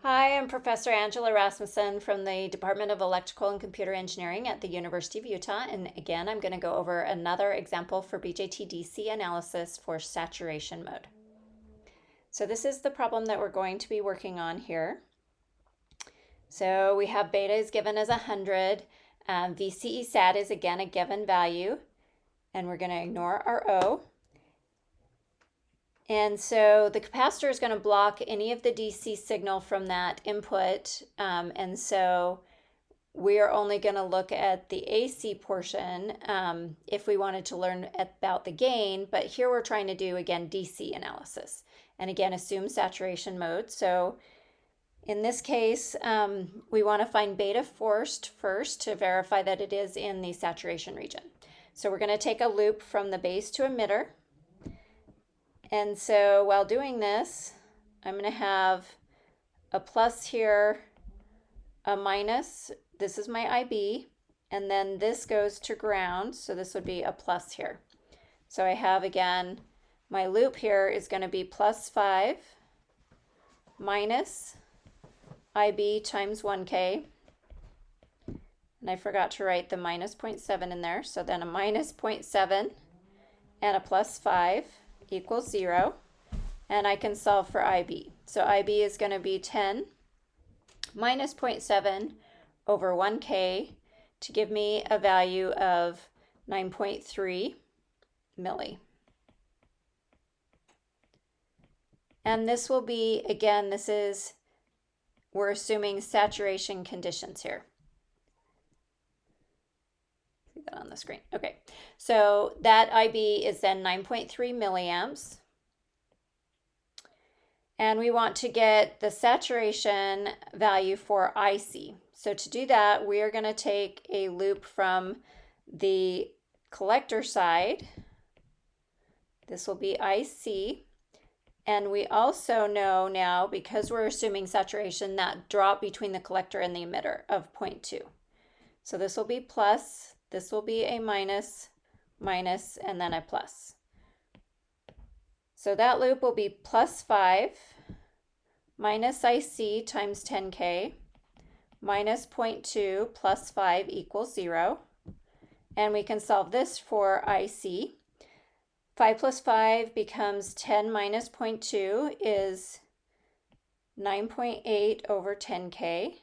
Hi, I'm Professor Angela Rasmussen from the Department of Electrical and Computer Engineering at the University of Utah. And again, I'm going to go over another example for BJT DC analysis for saturation mode. So this is the problem that we're going to be working on here. So we have beta is given as 100. VCE sat is again a given value. And we're going to ignore our O. And so the capacitor is going to block any of the DC signal from that input. And so we are only going to look at the AC portion if we wanted to learn about the gain. But here we're trying to do, again, DC analysis. And again, assume saturation mode. So in this case, we want to find beta forced first to verify that it is in the saturation region. So we're going to take a loop from the base to emitter. And so while doing this, I'm going to have a plus here, a minus. This is my IB, and then this goes to ground, so this would be a plus here. So I have, again, my loop here is going to be plus 5 minus IB times 1K. And I forgot to write the minus 0.7 in there, so then a minus 0.7 and a plus 5 equals 0, and I can solve for IB. So IB is going to be 10 minus 0.7 over 1K to give me a value of 9.3 milli. And this will be, again, we're assuming saturation conditions here. See that on the screen. Okay, so that IB is then 9.3 milliamps. And we want to get the saturation value for IC. So to do that, we are going to take a loop from the collector side. This will be IC. And we also know now, because we're assuming saturation, that drop between the collector and the emitter of 0.2. So this will be plus, this will be a minus, minus, and then a plus. So that loop will be plus 5 minus IC times 10K minus 0.2 plus 5 equals 0. And we can solve this for IC. 5 plus 5 becomes 10 minus 0.2 is 9.8 over 10K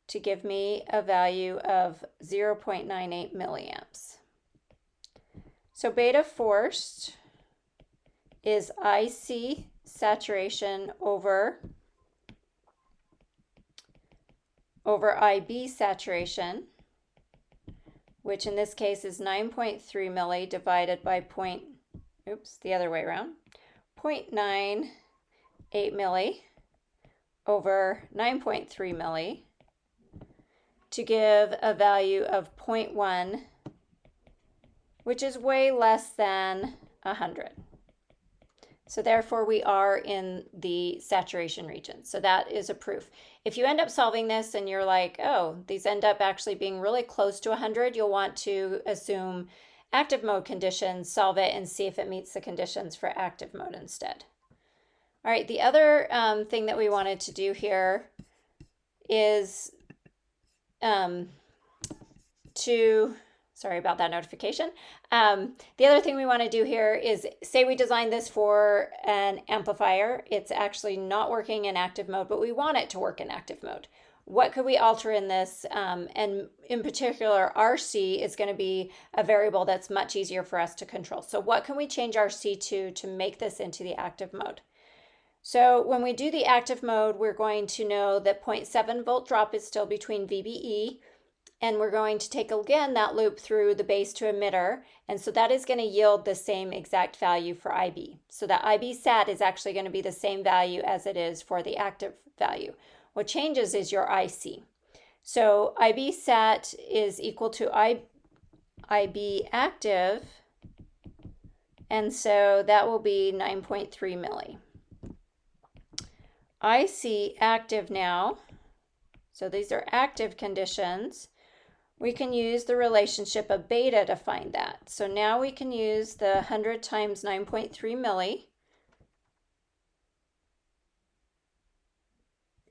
to give me a value of 0.98 milliamps. So beta forced is IC saturation over IB saturation, which in this case is 9.3 milli divided by the other way around, 0.98 milli over 9.3 milli to give a value of 0.1, which is way less than 100. So therefore we are in the saturation region. So that is a proof. If you end up solving this and you're like, oh, these end up actually being really close to 100, you'll want to assume active mode conditions, solve it, and see if it meets the conditions for active mode instead. All right, the other thing that we wanted to do here is sorry about that notification. The other thing we want to do here is, say we designed this for an amplifier. It's actually not working in active mode, but we want it to work in active mode. What could we alter in this? And in particular, RC is going to be a variable that's much easier for us to control. So what can we change RC to make this into the active mode? So when we do the active mode, we're going to know that 0.7 volt drop is still between VBE, and we're going to take again that loop through the base to emitter, and so that is going to yield the same exact value for IB. So that IB sat is actually going to be the same value as it is for the active value. What changes is your IC. So IB sat is equal to IB active, and so that will be 9.3 milli. IC active now, so these are active conditions. We can use the relationship of beta to find that. So now we can use the 100 times 9.3 milli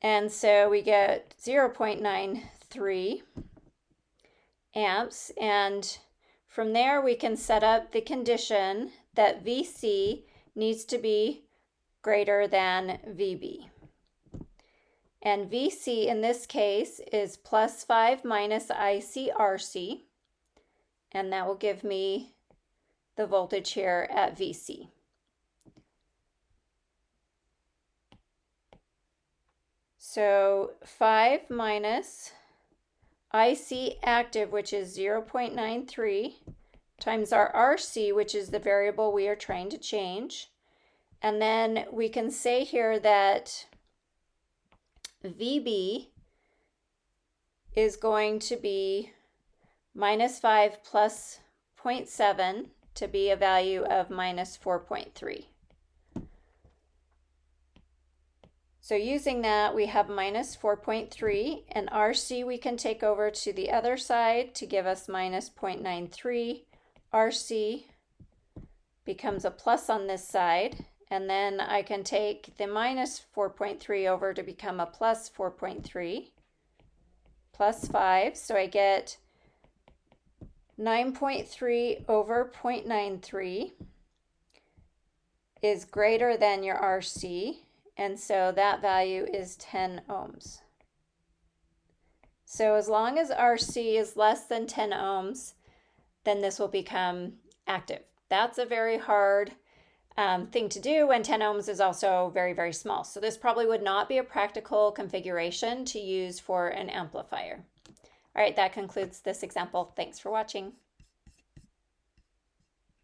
And so we get 0.93 amps. And from there, we can set up the condition that VC needs to be greater than VB. And VC in this case is plus 5 minus ICRC. And that will give me the voltage here at VC. So 5 minus IC active, which is 0.93, times our RC, which is the variable we are trying to change. And then we can say here that VB is going to be minus 5 plus 0.7 to be a value of minus 4.3. So using that, we have minus 4.3, and RC we can take over to the other side to give us minus 0.93. RC becomes a plus on this side, and then I can take the minus 4.3 over to become a plus 4.3, plus 5, so I get 9.3 over 0.93 is greater than your RC, and so that value is 10 ohms. So as long as RC is less than 10 ohms, then this will become active. That's a very hard thing to do when 10 ohms is also very, very small. So this probably would not be a practical configuration to use for an amplifier. All right, that concludes this example. Thanks for watching.